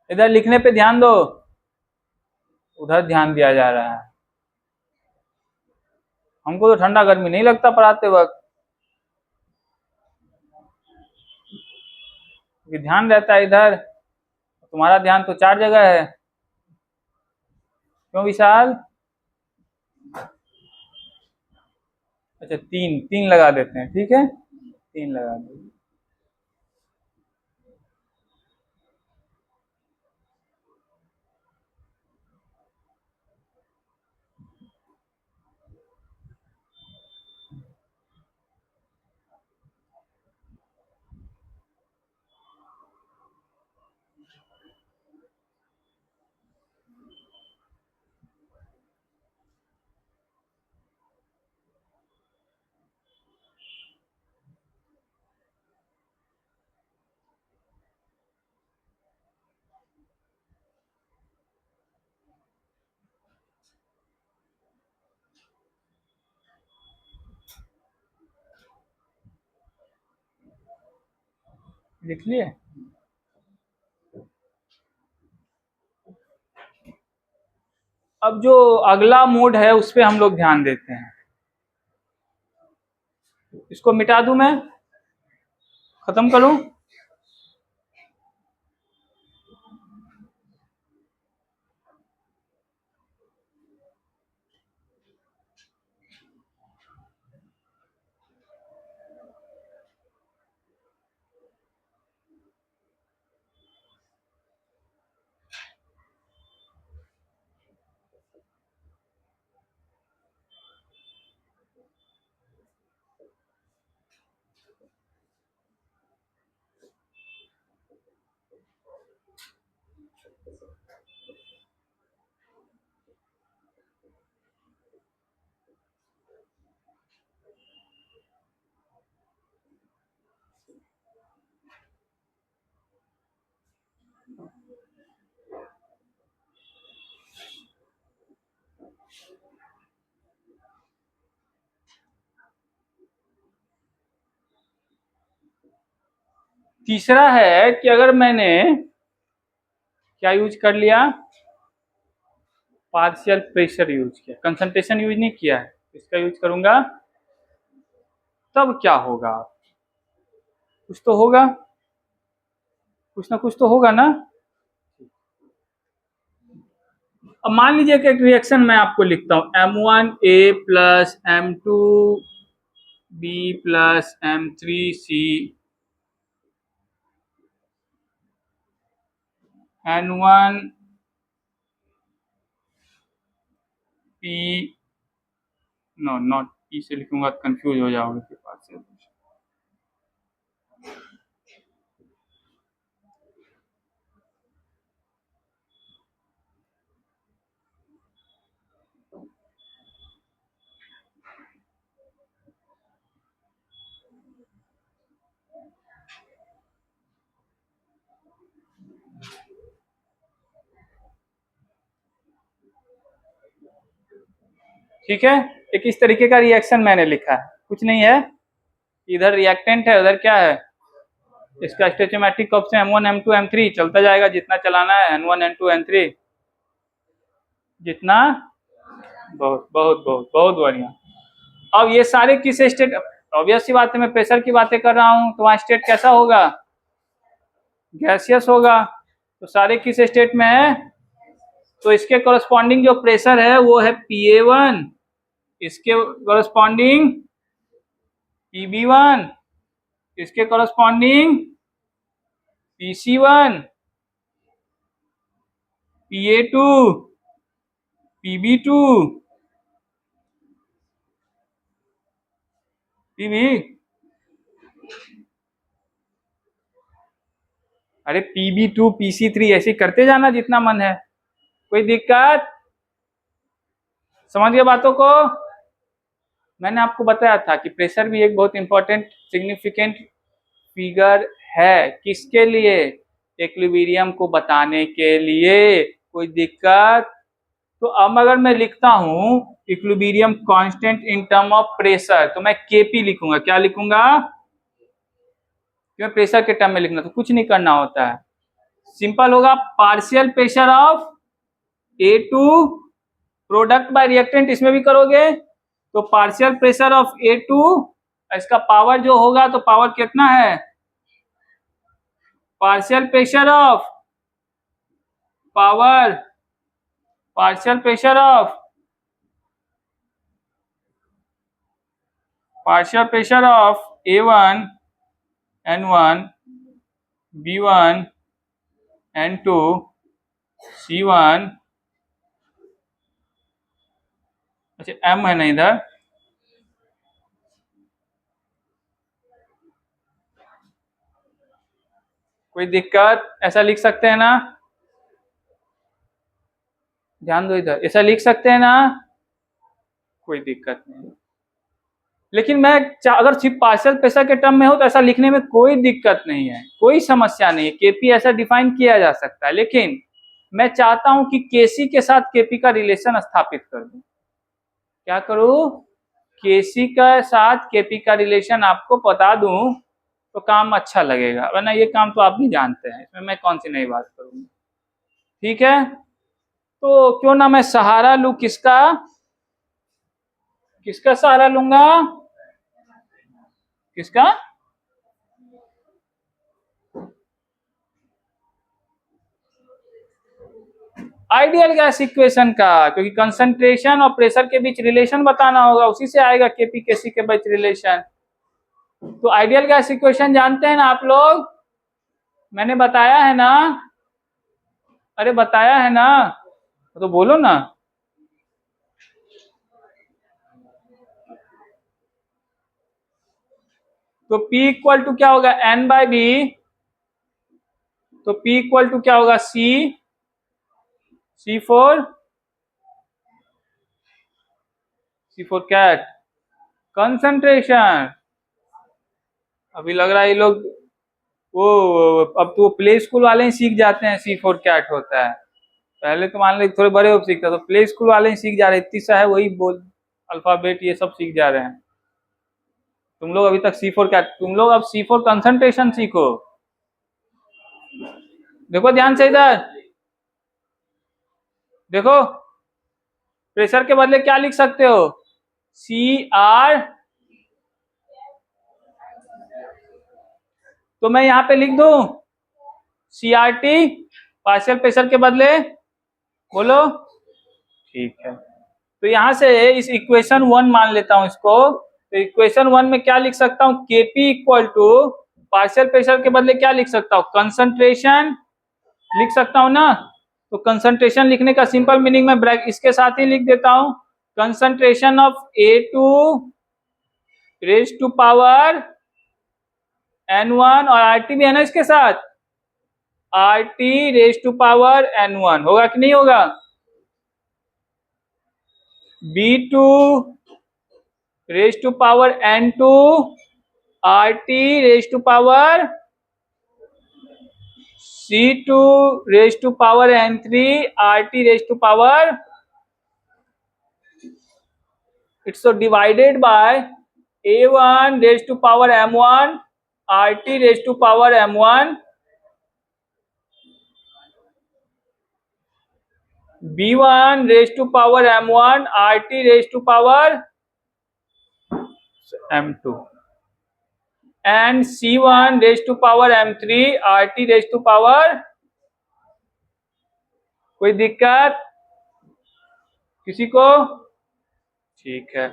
इधर लिखने पे ध्यान दो, उधर ध्यान दिया जा रहा है। हमको तो ठंडा गर्मी नहीं लगता पढ़ाते वक्त, क्योंकि ध्यान रहता है इधर। तुम्हारा ध्यान तो चार जगह है। क्यों विशाल? अच्छा, तीन तीन लगा देते हैं, ठीक है, तीन लगा दो। लिख लिए? अब जो अगला मोड है उस पे हम लोग ध्यान देते हैं। इसको मिटा दूं मैं, खत्म करूं? तीसरा है कि अगर मैंने क्या यूज कर लिया, पार्शियल प्रेशर यूज किया, कंसंट्रेशन यूज नहीं किया है, इसका यूज करूंगा, तब क्या होगा? कुछ तो होगा, कुछ ना कुछ तो होगा ना। अब मान लीजिए कि एक रिएक्शन मैं आपको लिखता हूं, M1A plus M2B plus M3C N1P, no not P से लिखूंगा कंफ्यूज हो जाओगे के पास से। ठीक है, एक इस तरीके का रिएक्शन मैंने लिखा है, कुछ नहीं है, इधर रिएक्टेंट है, उधर क्या है, इसका स्टोइचोमेट्रिक कोएफिशिएंट M1 M2 M3 चलता जाएगा, जितना चलाना है N1 N2 N3 जितना। बहुत बहुत बहुत बहुत बढ़िया। अब ये सारे किस स्टेट, ऑब्वियस सी बात है, मैं प्रेशर की बातें कर रहा हूं तो वहां स्टेट कैसा होगा, गैसियस होगा। तो सारे किस स्टेट में है, तो इसके कॉरस्पॉन्डिंग जो प्रेशर है वो है PA1, इसके कॉरस्पॉन्डिंग PB1, इसके corresponding PC1, PA2, PB2, PB, अरे PB2 PC3 ऐसे करते जाना जितना मन है, कोई दिक्कत, समझ गए बातों को। मैंने आपको बताया था कि प्रेशर भी एक बहुत इंपॉर्टेंट सिग्निफिकेंट फिगर है, किसके लिए, इक्विलिब्रियम को बताने के लिए, कोई दिक्कत। तो अब अगर मैं लिखता हूं equilibrium constant in term of pressure, तो मैं Kp लिखूंगा, क्या लिखूंगा, क्यों प्रेशर के टर्म में लिखना, तो कुछ नहीं करना होता है, सिंपल होगा, partial pressure of A2 product bye reactant, इसमें भी करोगे तो पार्शियल प्रेशर ऑफ A2, इसका पावर जो होगा, तो पावर कितना है, partial pressure of power, partial pressure of A1 N1 B1 N2 C1, अच्छा M है ना इधर, कोई दिक्कत, ऐसा लिख सकते हैं ना, ध्यान दो इधर, ऐसा लिख सकते हैं ना, कोई दिक्कत नहीं। लेकिन मैं अगर सिर्फ पार्शियल प्रेशर के टर्म में हो तो ऐसा लिखने में कोई दिक्कत नहीं है, कोई समस्या नहीं है, Kp ऐसा डिफाइन किया जा सकता है, लेकिन मैं चाहता हूं कि Kc के साथ Kp का रिलेशन स्थापित कर दूं, क्या करूं, Kc के साथ Kp का रिलेशन आपको बता दूं तो काम अच्छा लगेगा, वरना ये काम तो आप भी जानते हैं, इसमें मैं कौन सी नई बात करूंगा। ठीक है, तो क्यों ना मैं सहारा लूं, किसका, किसका सहारा लूंगा, किसका, आइडियल गैस इक्वेशन का, क्योंकि कंसंट्रेशन और प्रेशर के बीच रिलेशन बताना होगा, उसी से आएगा Kp Kc के बीच रिलेशन। तो आइडियल गैस इक्वेशन जानते हैं ना आप लोग, मैंने बताया है ना, अरे बताया है ना, तो बोलो ना, तो P इक्वल टू क्या होगा, N/B, तो P इक्वल टू क्या होगा, C4 कैट कंसंट्रेशन। अभी लग रहा है ये लोग वो, अब तो प्ले स्कूल वाले ही सीख जाते हैं C4 कैट होता है, पहले तो मान लो थोड़े बड़े हो सीखता, तो प्ले स्कूल वाले ही सीख जा रहे, इतनी सा है वही बोल अल्फाबेट ये सब सीख जा रहे हैं, तुम लोग अभी तक C4 कैट, तुम लोग अब C4 कंसंट्रेशन सीखो। देखो ध्यान से इधर देखो, प्रेशर के बदले क्या लिख सकते हो, CR तो मैं यहाँ पे लिख दूं CRT पार्शियल प्रेशर के बदले, बोलो। ठीक है, तो यहां से इस इक्वेशन 1 मान लेता हूं इसको। तो इक्वेशन 1 में क्या लिख सकता हूं, Kp equal to partial pressure के बदले क्या लिख सकता हूं, कंसंट्रेशन लिख सकता हूं ना। तो कंसंट्रेशन लिखने का सिंपल मीनिंग मैं ब्रैक इसके साथ ही लिख देता हूं, concentration of A2 raise to power N1, और RT भी है ना इसके साथ, RT raise to power N1, होगा कि नहीं होगा। B2 raise to power N2, RT raise to power C2 raise to power N3, RT raise to power, it's so divided by A1 raise to power M1, RT raise to power M1, B1 raise to power M1, RT raise to power M2, and C1 raise to power M3, RT raise to power. कोई दिक्कत किसी को? ठीक है,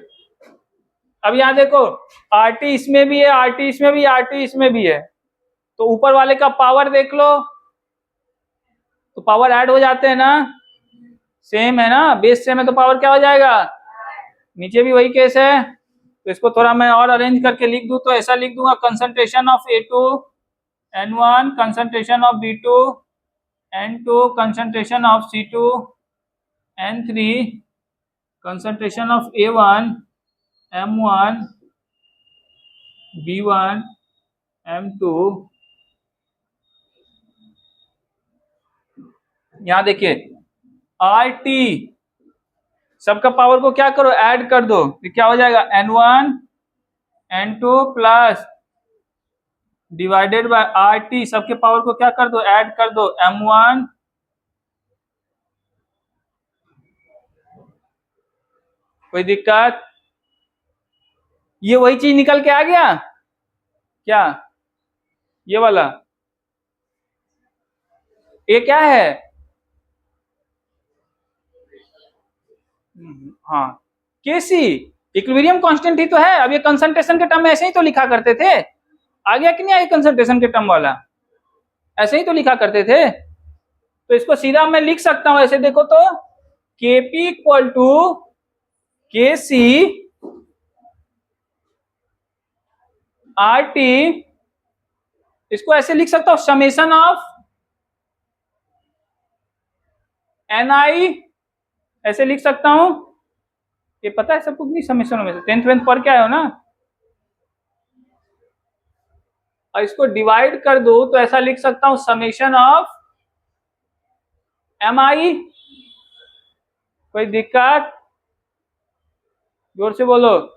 अब यहां देखो RT इसमें भी है, RT इसमें भी, RT इसमें भी है, तो ऊपर वाले का पावर देख लो, तो पावर ऐड हो जाते हैं ना, सेम है ना, बेस सेम है तो पावर क्या हो जाएगा, नीचे भी वही केस है। तो इसको थोड़ा मैं और अरेंज करके लिख दूं, तो ऐसा लिख दूंगा, concentration of A2 N1, concentration of B2 N2, concentration of C2 N3, concentration of A1 M1, B1 M2। यहां देखिए RT सबका पावर को क्या करो, ऐड कर दो, तो क्या हो जाएगा, N1 N2 plus divided by RT सबके पावर को क्या कर दो, ऐड कर दो, M1 कोई दिक्कत? ये वही चीज निकल के आ गया क्या, ये वाला, ये क्या है, हाँ Kc इक्विलिब्रियम कांस्टेंट ही तो है। अब ये कंसंट्रेशन के टर्म में ऐसे ही तो लिखा करते थे, आ गया कि नहीं आया कंसंट्रेशन के टर्म वाला, ऐसे ही तो लिखा करते थे। तो इसको सीधा मैं लिख सकता हूं ऐसे, देखो तो Kp equal to Kc RT, इसको ऐसे लिख सकता हूं, समेशन ऑफ Ni, ऐसे लिख सकता हूं। ये पता है सबको नहीं, समेशन में से 10th पढ़ के आए हो ना। और इसको डिवाइड कर दो तो ऐसा लिख सकता हूं, समेशन ऑफ Mi। कोई दिक्कत? जोर से बोलो।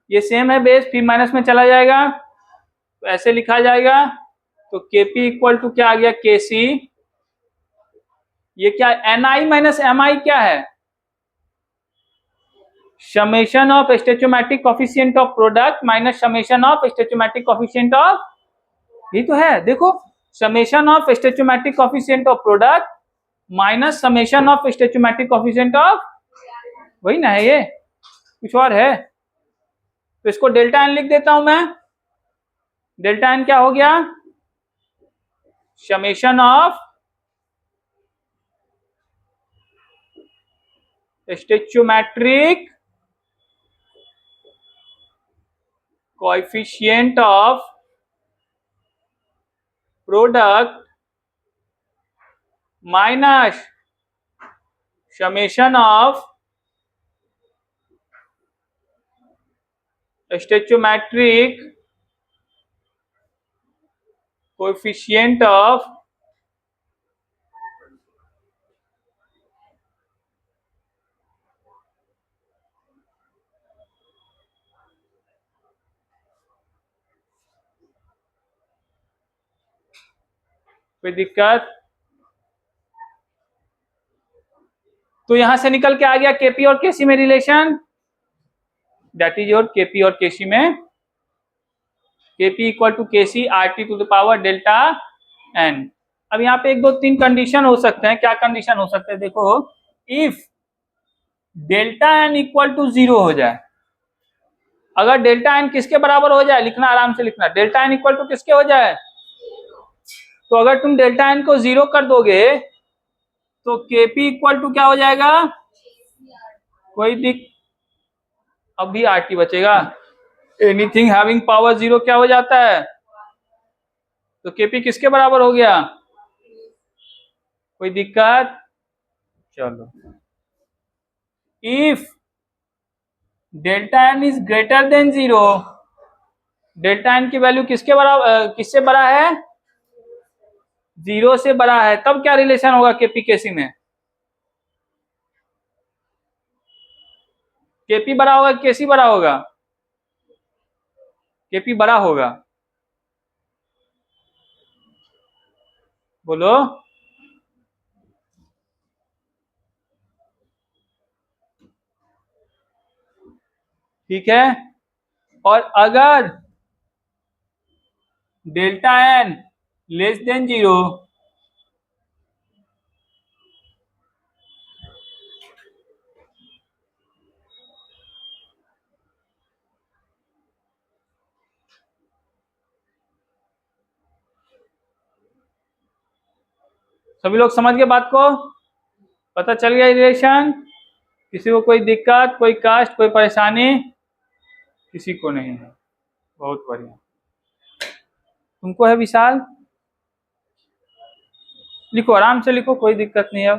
ये सेम है बेस, फिर माइनस में चला जाएगा, तो ऐसे लिखा जाएगा। तो Kp इक्वल टू क्या आ गया, Kc, ये क्या Ni माइनस Mi क्या है, summation of stoichiometric coefficient of product minus summation of stoichiometric coefficient of, ये तो है देखो, summation of stoichiometric coefficient of product minus summation of stoichiometric coefficient of, वही ना है, ये कुछ और है। तो इसको डेल्टा एन लिख देता हूं मैं, डेल्टा एन क्या हो गया, summation of stoichiometric coefficient of product minus summation of stoichiometric coefficient of कोई दिक्कत? तो यहां से निकल के आ गया केपी और केसी में relation, that is your KP और केसी में KP equal to KC R T to the power delta N. अब यहाँ पे 1 2 3 कंडीशन हो सकते हैं। क्या कंडीशन हो सकते हैं देखो, if delta N equal to 0 हो जाए, अगर डेल्टा एन किसके बराबर हो जाए, लिखना आराम से लिखना, डेल्टा एन इक्वल टू किसके हो जाए, तो अगर तुम डेल्टा एन को 0 कर दोगे तो केपी इक्वल टू क्या हो जाएगा, कोई दिक, अभी आर टी बचेगा, एनीथिंग हैविंग पावर 0 क्या हो जाता है, तो केपी किसके बराबर हो गया, कोई दिक्कत? चलो, if delta N is greater than 0, डेल्टा एन की वैल्यू किसके बराबर, किससे बड़ा है, 0 से बड़ा है, तब क्या रिलेशन होगा केपी केसी में, केपी बड़ा होगा केसी बड़ा होगा, केपी बड़ा होगा, बोलो। ठीक है, और अगर डेल्टा एन लेस देन 0, सभी लोग समझ गए बात को, पता चल गया रिलेशन, किसी को कोई दिक्कत, कोई कष्ट, कोई परेशानी, किसी को नहीं है, बहुत बढ़िया। तुमको है विशाल, लिखो आराम से लिखो, कोई दिक्कत नहीं है।